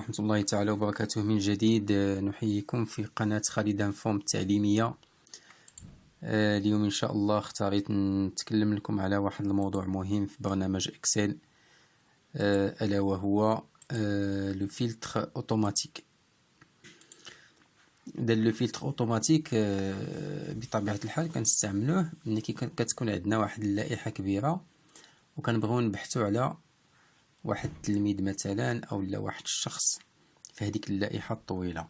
ورحمة الله تعالى وبركاته من جديد. نحييكم في قناة خالد انفوم التعليمية. اليوم إن شاء الله اختاريت نتكلم لكم على واحد الموضوع مهم في برنامج إكسل، ألا وهو لو فلتر أوتوماتيك. لو فلتر أوتوماتيك بطبيعة الحال كنستعملوه ملي كتكون عندنا واحد اللائحة كبيرة وكنبغيو نبحثو على واحد التلميذ مثلا أولا واحد الشخص في هذيك اللائحة الطويلة،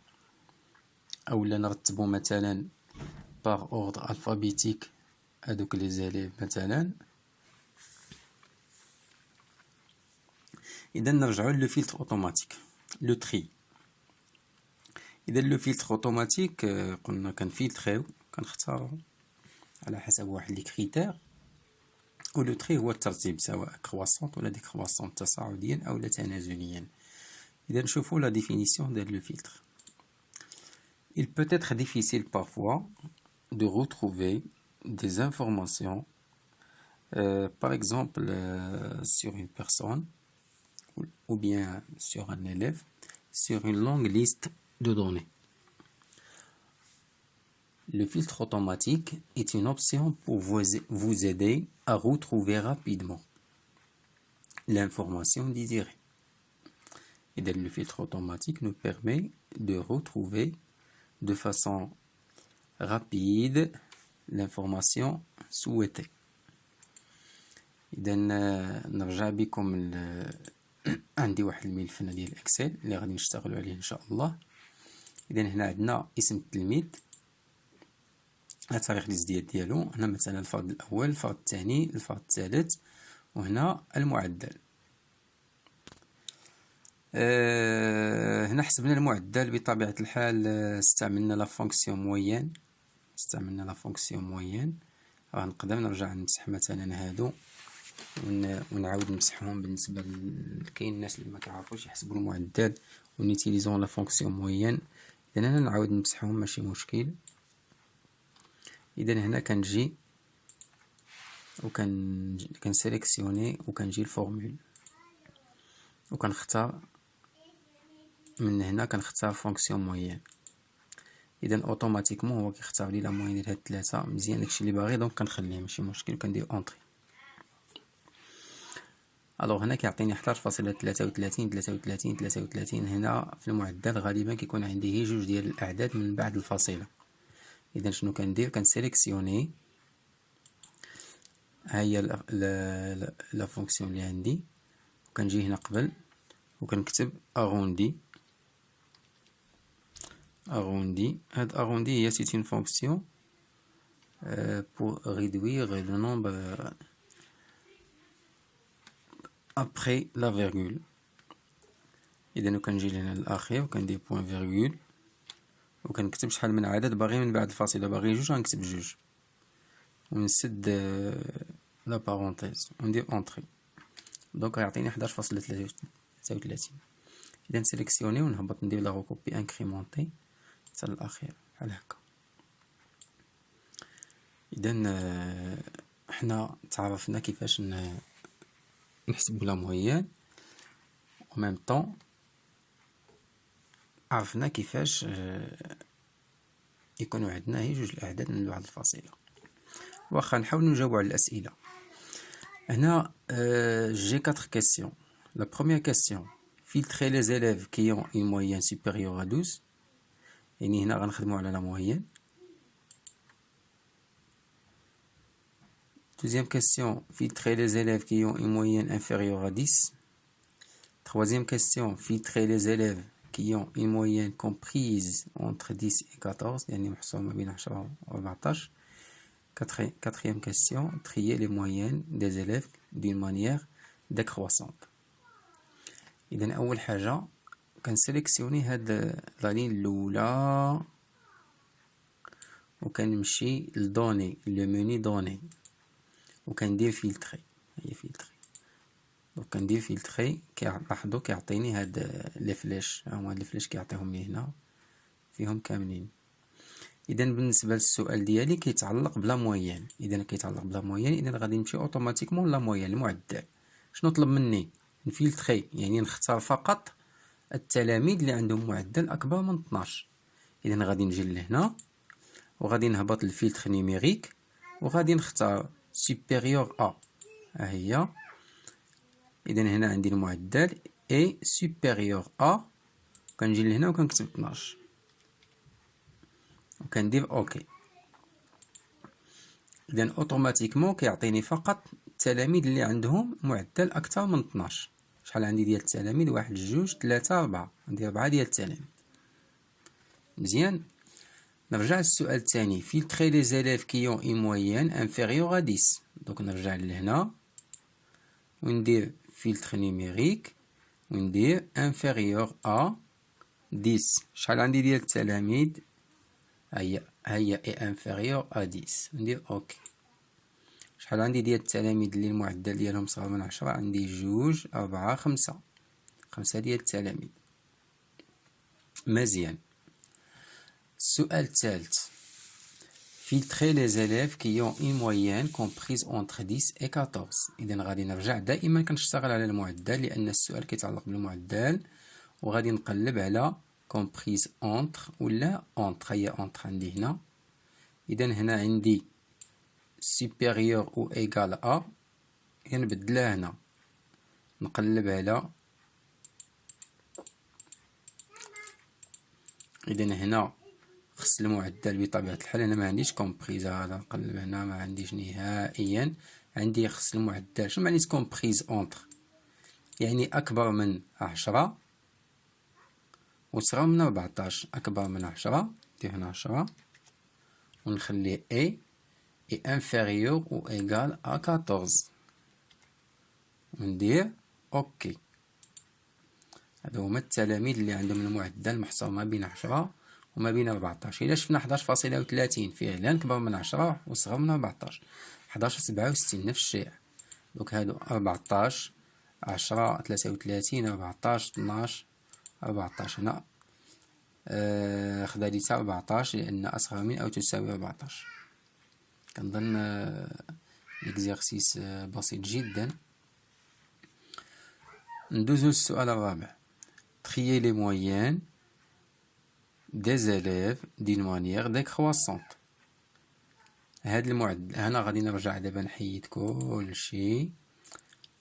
أولا نرتبو مثلا باغ اوردر الفابيتيك هادوك لي زاليف مثلا. إذا نرجعو لو فلتر أوتوماتيك لو تري. إذا لو فلتر أوتوماتيك قلنا كنفلتريو كنختارو على حسب واحد لي كريتير، و لو تري هو الترتيب سواء كرواسونت ولا ديكرواسونت تصاعديا أو تنازليا. إذا نشوفو لا ديفينيسيون ديال لو فلتر. Il peut être difficile parfois de retrouver des informations, par exemple sur une personne ou bien sur un élève, sur une longue liste de données. Le filtre automatique est une option pour vous aider à retrouver rapidement l'information désirée. Et donc, le filtre automatique nous permet de retrouver de façon rapide l'information souhaitée. إذا نرجع بكم عندي واحد الملف هنا ديال اكسل اللي غادي نشتغلوا عليه ان شاء الله. اذا هنا عندنا اسم التلميذ، تاريخ الازدياد ديالو، هنا مثلا الفرد الاول، الفرد الثاني، الفرد الثالث، وهنا المعدل. هنا حسبنا المعدل بطبيعة الحال، استعملنا لا فونكسيون موين. غنقدر نرجع نمسح مثلا هادو ونعاود نمسحهم. بالنسبة كاين الناس اللي ما كيعرفوش يحسبوا المعدل ونيتيليزون لا فونكسيون موين. اذا انا نعاود نمسحهم ماشي مشكل. اذا هنا كنجي كنسيليكسيوني وكنجي الفورمول وكنختار من هنا، كنختار فونكسيون موين. اذا اوتوماتيكمون هو كيختار لي لا موين ديال هاد الثلاثه. مزيان داكشي اللي باغي دونك كنخليه ماشي مشكل، كندير اونطري. الوغ هنا كيعطيني 11.33 هنا في المعدل غالبا كيكون عندي هي جوج ديال الاعداد من بعد الفاصله. اذا شنو كندير؟ كنسيليكسيوني، ها هي لا فونكسيون اللي عندي، وكنجي هنا قبل وكنكتب اغوندي. هاد اغوندي هي سيت اون فونكسيون pour réduire le nombre après la virgule. إذا كنجي لهنا للأخير وكندير بوان فيرغول وكنكتب شحال من عدد باغي من بعد الفاصلة. باغي جوج غنكتب جوج ونسد لا بارونتيز وندير اونطري. دونك غيعطيني 11.33. إذا نسيليكسيوني ونهبط ندير لا ريكوبي انكريمونتي حتى للأخير بحال هكا. إذا حنا تعرفنا كيفاش نحسبو لا موين، و ميم طون عرفنا كيفاش يكونوا عندنا هي جوج الاعداد من بعد الفاصله. واخا نحاول نجاوب على الاسئله. هنا j'ai 4 questions. La première question: filtrer les élèves qui ont une moyenne supérieure à 12. يعني هنا غنخدموا على لا موين. Deuxième question: filtrer les élèves qui ont une moyenne inférieure à 10. Troisième question: filtrer les élèves qui ont une moyenne comprise entre 10 et 14, يعني محصورة ما بين 10 و 14. Quatrième question: trier les moyennes des élèves d'une manière décroissante. إذا أول حاجة كنسيليكسيوني هاد لا لين الأولى وكنمشي لدوني لو مني دوني وكندير فلتري. هي فلتري. دونك كندير فلتري. كيلاحظوا كيعطيني هاد لي فلاش، هما هاد لي فلاش كيعطيهم لي هنا فيهم كاملين. اذا بالنسبه للسؤال ديالي كيتعلق بلا موين. اذا غادي نمشي اوتوماتيكمون لا موين المعدل. شنو طلب مني؟ نفلتري، يعني نختار فقط التلاميذ اللي عندهم معدل أكبر من 12. إذا غادي نجي لهنا وغادي نهبط الفلتر نيميريك وغادي نختار سوبيريور أ، ها هي. إذا هنا عندي المعدل إي سوبيريور أ، كنجي لهنا وكنكتب 12 وكندير أوكي. إذا أوتوماتيكمون كيعطيني فقط التلاميذ اللي عندهم معدل أكثر من 12. شحال عندي ديال التلاميذ؟ 1 2 3 4، عندي 4 ديال التلاميذ. مزيان. نرجع للسؤال الثاني، filtrer les élèves qui ont une moyenne inférieure à 10. دونك نرجع لهنا وندير فلتر نيميريك وندير inférieur à 10. شحال عندي ديال التلاميذ؟ هيا inférieur à 10، ندير اوكي. شحال عندي ديال التلاميذ اللي المعدل ديالهم صغر من 10؟ عندي 2 4 5 ديال التلاميذ. مزيان. السؤال الثالث، filtrer les élèves qui ont une moyenne comprise entre 10 et 14. إذا غادي نرجع دائما كنشتغل على المعدل لأن السؤال كيتعلق بالمعدل، وغادي نقلب على comprise entre ولا entre. هي entre عندي هنا. إذا هنا عندي supérieur ou égal à، إذا نبدلها هنا نقلب على، إذا هنا خص المعدل بطبيعة الحال. أنا ما عنديش كومبريز، هذا نقلب هنا ما عنديش نهائيا. عندي خص المعدل. شنو معنى كومبريز اونتر؟ يعني أكبر من 10 وصغر من 14. أكبر من 10 ندير هنا 10 ونخلي إي انفيريور أو إيغال أ 14 وندير أوكي. هادو هما التلاميذ اللي عندهم المعدل محصور ما بين 10 وما بين 14. إلا شفنا 11.30 فعلا كبر من 10 وصغر من 14. 11.67 نفس الشيء. دوك هادو 14 10 33 14 12 14. هنا خداليتها 14 لأن أصغر من أو تساوي 14. كنظن الإكزيرسيس بسيط جدا. ندوزو للسؤال الرابع، trier les moyennes des élèves d'une manière décroissante. هاد المعدل هنا غادي نرجع دابا نحيد كلشي.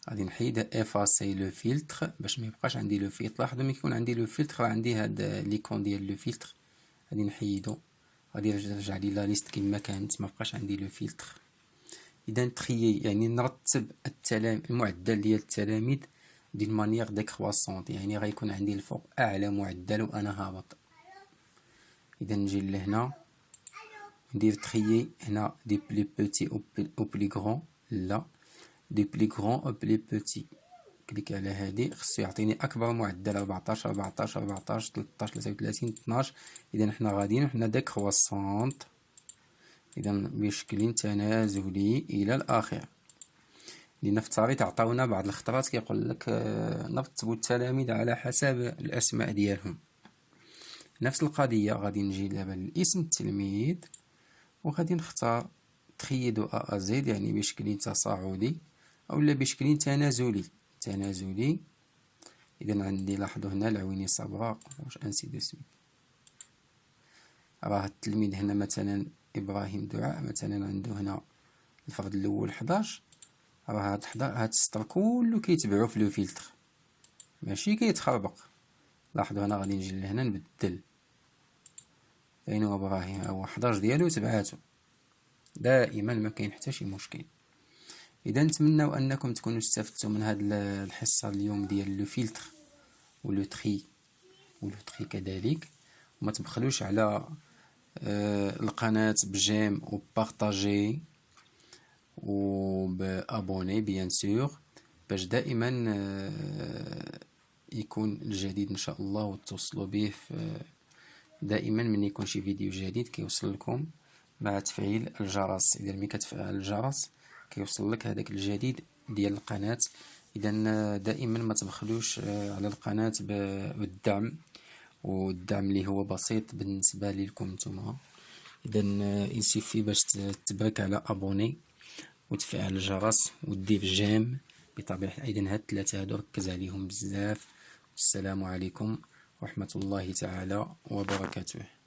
غادي نحيد افاسي لو فلتر باش ما يبقاش عندي لو فلتر. لاحظوا ملي كيكون عندي لو فلتر عندي هاد ليكون ديال لو فلتر، غادي نحيدو. غادي يرجع لي لا ليست كما كانت، ما بقاش عندي لو فلتر. اذا تريي يعني نرتب المعدل ديال التلاميذ دين مانيير ديكرواسونت، يعني غيكون عندي الفوق اعلى معدل وانا هابط. اذا نجي لهنا ندير تريي هنا دي بلي بوتي او بلي غران، لا دي بلي غران او بلي بوتي. كليك على هادي خصو يعطيني اكبر معدل 14 14 14 13 33 12. اذا حنا غاديين حنا ديكرواسونت، اذا بشكل تنازلي الى الاخر. لأن في التاريخ عطاونا بعض الخطرات كيقول لك نرتبوا التلاميذ على حسب الأسماء ديالهم. نفس القضية غادي نجي دابا لاسم التلميذ وغادي نختار تخيدو أ زد، يعني بشكل تصاعدي أولا بشكل تنازلي. إذا عندي لاحظوا هنا العويني صبغة، واش أنسي دو سويت. راه التلميذ هنا مثلا إبراهيم دعاء مثلا عنده هنا الفرد الأول 11. راه هاد السطر كله كيتبعو في لو فلتر ماشي كيتخربق. لاحظوا هنا غادي نجي لهنا نبدل فين هو ابراهيم، هو 11 ديالو تبعاتو دائما ما كاين حتى شي مشكل. اذا نتمنوا انكم تكونوا استفدتوا من هاد الحصه اليوم ديال لو فلتر ولو تري كذلك. وما تبخلوش على القناه بجيم وبارطاجي وبابوني بيان سور باش دائما يكون الجديد ان شاء الله وتوصلوا به دائما من يكون شي فيديو جديد كيوصل لكم مع تفعيل الجرس. اذا ملي كتفعل الجرس كيوصل لك هذاك الجديد ديال القناه. اذا دائما ما تبخلوش على القناه بالدعم، والدعم اللي هو بسيط بالنسبه لكم نتوما. اذا يسيفي باش تبارك على ابوني وتفعل الجرس ودير جيم بطبيعة. اذا هاد الثلاثه هادو ركز عليهم بزاف السلام عليكم ورحمة الله تعالى وبركاته.